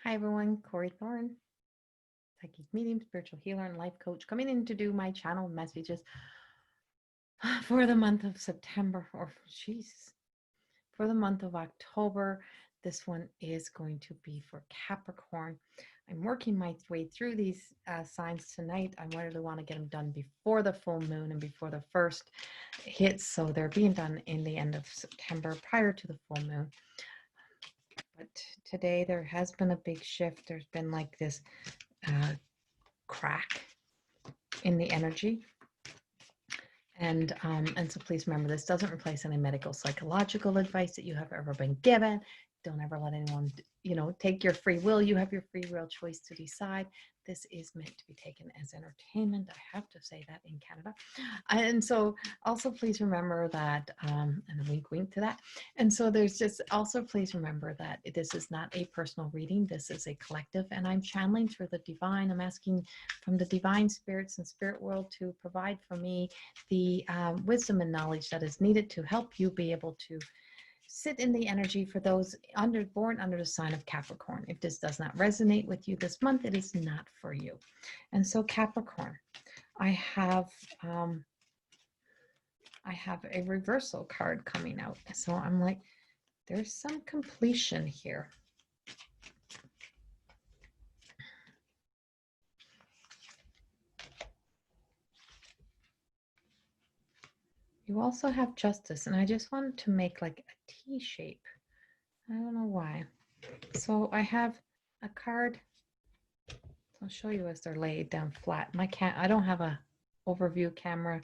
Hi everyone, Corey Thorne, psychic medium, spiritual healer, and life coach, coming in to do my channel messages for the month of September, or Jesus, for the month of October. This one is going to be for Capricorn. I'm working my way through these signs tonight. I really want to get them done before the full moon and before the first hits, so they're being done in the end of September prior to the full moon. But today there has been a big shift. There's been like this crack in the energy. And so please remember, this doesn't replace any medical, psychological advice that you have ever been given. Don't ever let anyone, take your free will. You have your free will choice to decide. This is meant to be taken as entertainment. I have to say that in Canada. And so also please remember that, and a wink, wink to that. And so there's just also please remember that this is not a personal reading. This is a collective, and I'm channeling through the divine. I'm asking from the divine spirits and spirit world to provide for me the wisdom and knowledge that is needed to help you be able to sit in the energy for those born under the sign of Capricorn. If this does not resonate with you this month, it is not for you. And so Capricorn, I have a reversal card coming out. So I'm like, there's some completion here. You also have justice, and I just wanted to make like a T shape. I don't know why. So I have a card. I'll show you as they're laid down flat. I don't have a overview camera.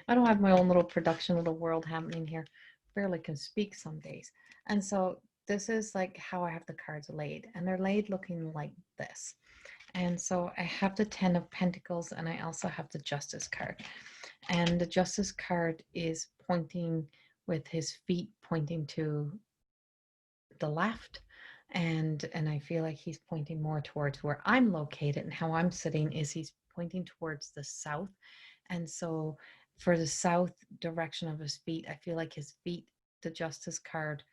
I don't have my own little production, little world happening here. Barely can speak some days. And so this is like how I have the cards laid, and they're laid looking like this. And so I have the 10 of Pentacles, and I also have the Justice card. And the Justice card is pointing with his feet pointing to the left. And I feel like he's pointing more towards where I'm located, and how I'm sitting is he's pointing towards the south. And so for the south direction of his feet, I feel like his feet, the Justice card,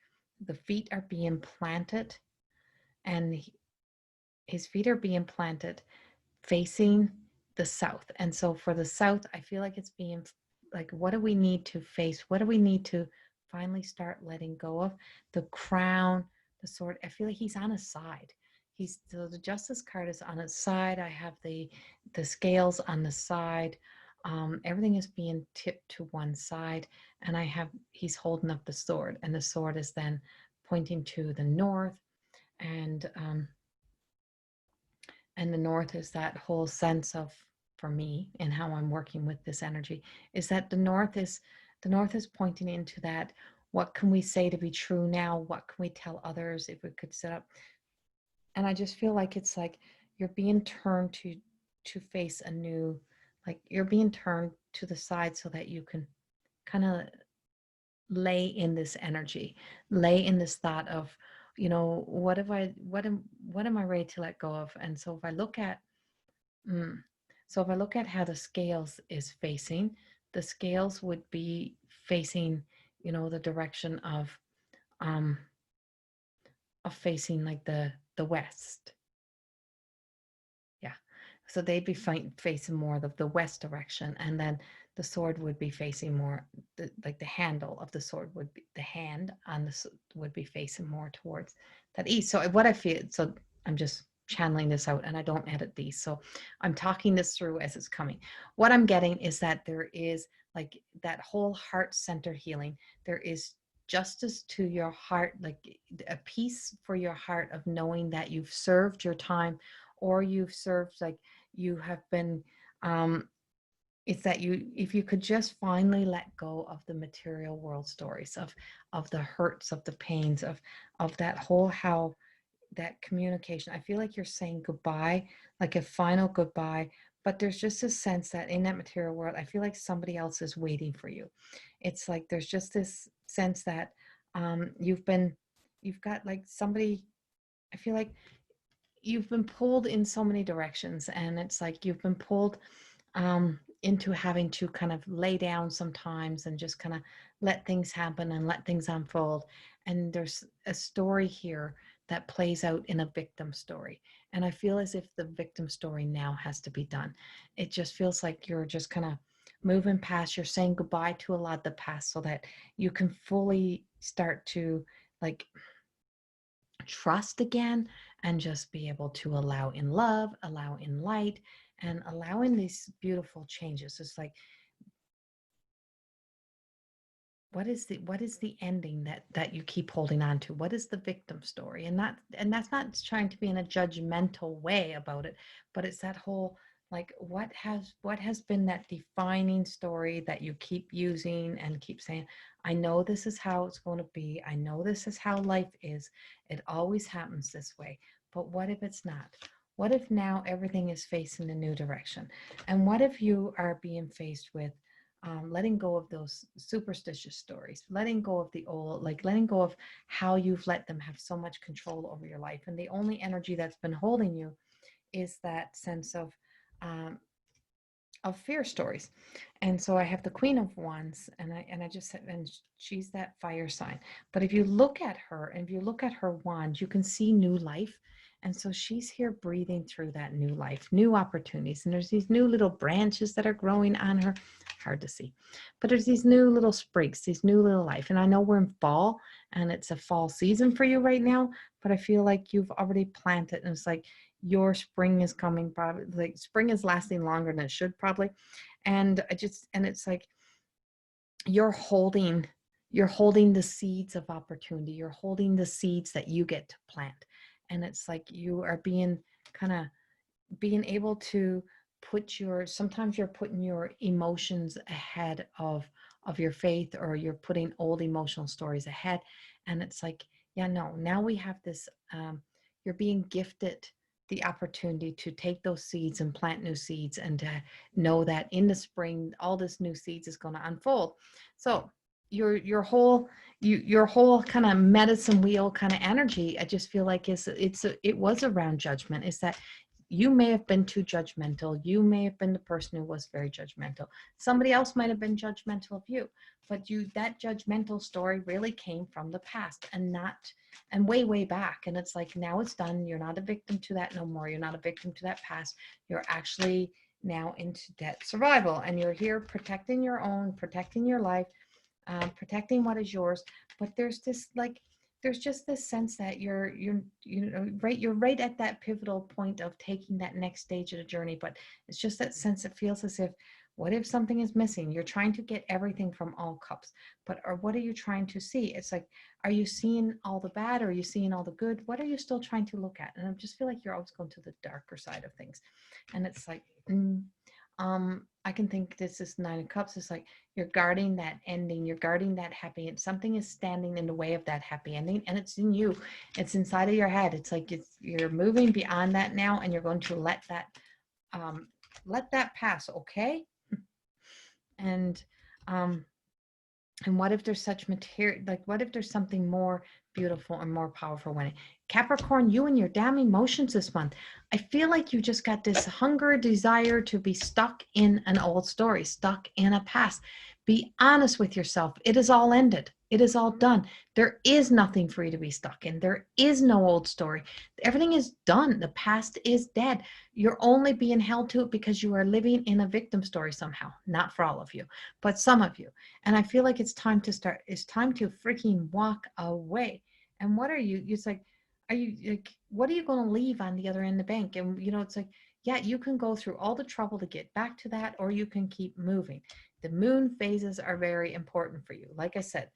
the feet are being planted, and his feet are being planted facing the south. And so for the south, I feel like it's being like, what do we need to face? What do we need to finally start letting go of? The crown, the sword. I feel like he's on his side. So the Justice card is on his side. I have the scales on the side. Everything is being tipped to one side, and he's holding up the sword, and the sword is then pointing to the north. And the north is that whole sense of, for me and how I'm working with this energy, is that the north is pointing into that, what can we say to be true now? What can we tell others if we could set up? And I just feel like it's like you're being turned to face a new, like you're being turned to the side so that you can kind of lay in this energy, lay in this thought of, what am I ready to let go of? And so if I look at how the scales is facing, the scales would be facing, the direction um of facing like the west. Yeah. So they'd be facing more of the west direction, and then the sword would be facing more, like the handle of the sword would be, the hand on the would be facing more towards that east. So what I feel, so I'm just channeling this out, and I don't edit these, so I'm talking this through as it's coming. What I'm getting is that there is like that whole heart center healing. There is justice to your heart, like a peace for your heart of knowing that you've served your time, or you've served, like you have been, it's that if you could just finally let go of the material world stories of the hurts, of the pains, of that whole, how that communication, I feel like you're saying goodbye, like a final goodbye. But there's just a sense that in that material world, I feel like somebody else is waiting for you. It's like there's just this sense that you've got like somebody, I feel like you've been pulled in so many directions, and it's like you've been pulled into having to kind of lay down sometimes and just kind of let things happen and let things unfold. And there's a story here that plays out in a victim story. And I feel as if the victim story now has to be done. It just feels like you're just kind of moving past, you're saying goodbye to a lot of the past so that you can fully start to like trust again and just be able to allow in love, allow in light, and allowing these beautiful changes. It's like, what is the ending that you keep holding on to? What is the victim story? And that's not trying to be in a judgmental way about it, but it's that whole like what has been that defining story that you keep using and keep saying, I know this is how it's going to be, I know this is how life is, it always happens this way. But what if it's not? What if now everything is facing a new direction? And what if you are being faced with letting go of those superstitious stories, letting go of the old, like letting go of how you've let them have so much control over your life. And the only energy that's been holding you is that sense of fear stories. And so I have the Queen of Wands, and I just said, and she's that fire sign. But if you look at her, and if you look at her wand, you can see new life. And so she's here breathing through that new life, new opportunities. And there's these new little branches that are growing on her. Hard to see. But there's these new little sprigs, these new little life. And I know we're in fall and it's a fall season for you right now, but I feel like you've already planted, and it's like your spring is coming, probably like spring is lasting longer than it should probably. And it's like you're holding the seeds of opportunity, you're holding the seeds that you get to plant. And it's like you are being kind of being able to sometimes you're putting your emotions ahead of your faith, or you're putting old emotional stories ahead. And it's like, yeah, no, now we have this, you're being gifted the opportunity to take those seeds and plant new seeds, and to know that in the spring all this new seeds is going to unfold. So your whole your whole kind of medicine wheel kind of energy, I just feel like it was around judgment. Is that you may have been too judgmental. You may have been the person who was very judgmental. Somebody else might have been judgmental of you, but that judgmental story really came from the past, and way, way back. And it's like, now it's done. You're not a victim to that no more. You're not a victim to that past. You're actually now into debt survival, and you're here protecting your own, protecting your life, protecting what is yours. But there's just this sense that you're right at that pivotal point of taking that next stage of the journey. But it's just that sense, it feels as if, what if something is missing? You're trying to get everything from all cups, or what are you trying to see? It's like, are you seeing all the bad, or are you seeing all the good? What are you still trying to look at? And I just feel like you're always going to the darker side of things. And it's like, I can think this is Nine of Cups. It's like you're guarding that ending. You're guarding that happy end. Something is standing in the way of that happy ending, and it's in you. It's inside of your head. It's like you're moving beyond that now, and you're going to let that pass. Okay. And um, and what if there's such material, like what if there's something more beautiful and more powerful when it, Capricorn, you and your damn emotions this month. I feel like you just got this hunger, desire to be stuck in an old story, stuck in a past. Be honest with yourself. It is all ended. It is all done. There is nothing for you to be stuck in. There is no old story. Everything is done. The past is dead. You're only being held to it because you are living in a victim story somehow. Not for all of you, but some of you. And I feel like it's time to freaking walk away. And what are you? It's like, are you like, what are you going to leave on the other end of the bank? And it's like, yeah, you can go through all the trouble to get back to that, or you can keep moving. The moon phases are very important for you. Like I said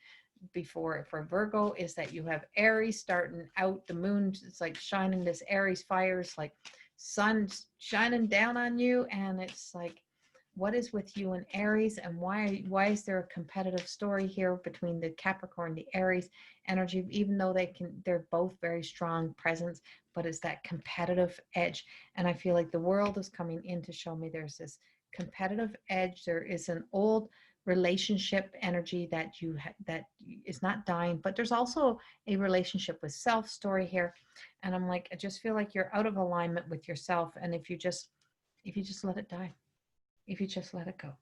before, for Virgo, is that you have Aries starting out. The moon is like shining this Aries fire. It's like sun shining down on you, and it's like, what is with you and Aries, and why is there a competitive story here between the Capricorn, the Aries energy, even though they're both very strong presence, but it's that competitive edge. And I feel like the world is coming in to show me there's this competitive edge. There is an old relationship energy that that is not dying, but there's also a relationship with self story here. And I'm like, I just feel like you're out of alignment with yourself. And if you just let it die, if you just let it go.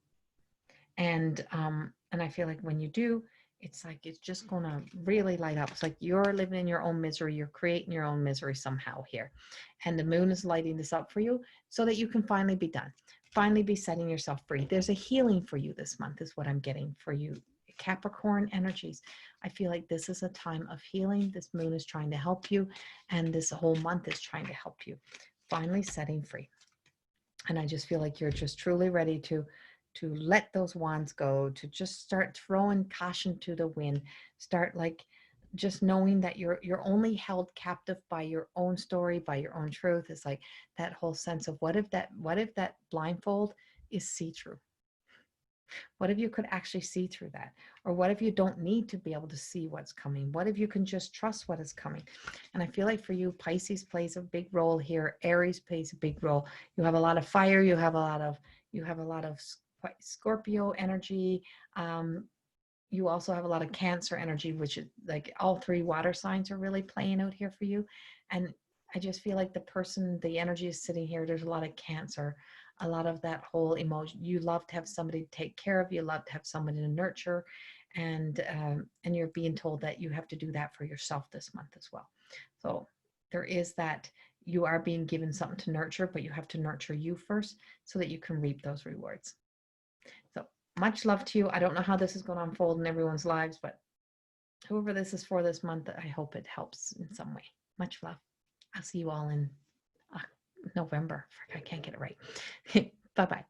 And I feel like when you do, it's like it's just going to really light up. It's like you're living in your own misery. You're creating your own misery somehow here. And the moon is lighting this up for you so that you can finally be done. Finally be setting yourself free. There's a healing for you this month is what I'm getting for you. Capricorn energies. I feel like this is a time of healing. This moon is trying to help you. And this whole month is trying to help you. Finally setting free. And I just feel like you're just truly ready to let those wands go, to just start throwing caution to the wind, start like just knowing that you're only held captive by your own story, by your own truth. It's like that whole sense of what if that blindfold is see-through? What if you could actually see through that? Or what if you don't need to be able to see what's coming? What if you can just trust what is coming? And I feel like for you, Pisces plays a big role here. Aries plays a big role. You have a lot of fire. You have a lot of Scorpio energy. You also have a lot of Cancer energy, which is like all three water signs are really playing out here for you. And I just feel like the energy is sitting here. There's a lot of Cancer, a lot of that whole emotion. You love to have somebody to take care of. You love to have somebody to nurture, and you're being told that you have to do that for yourself this month as well. So there is that you are being given something to nurture, but you have to nurture you first so that you can reap those rewards. So much love to you. I don't know how this is going to unfold in everyone's lives, but whoever this is for this month, I hope it helps in some way. Much love. I'll see you all in November. I can't get it right. Bye-bye.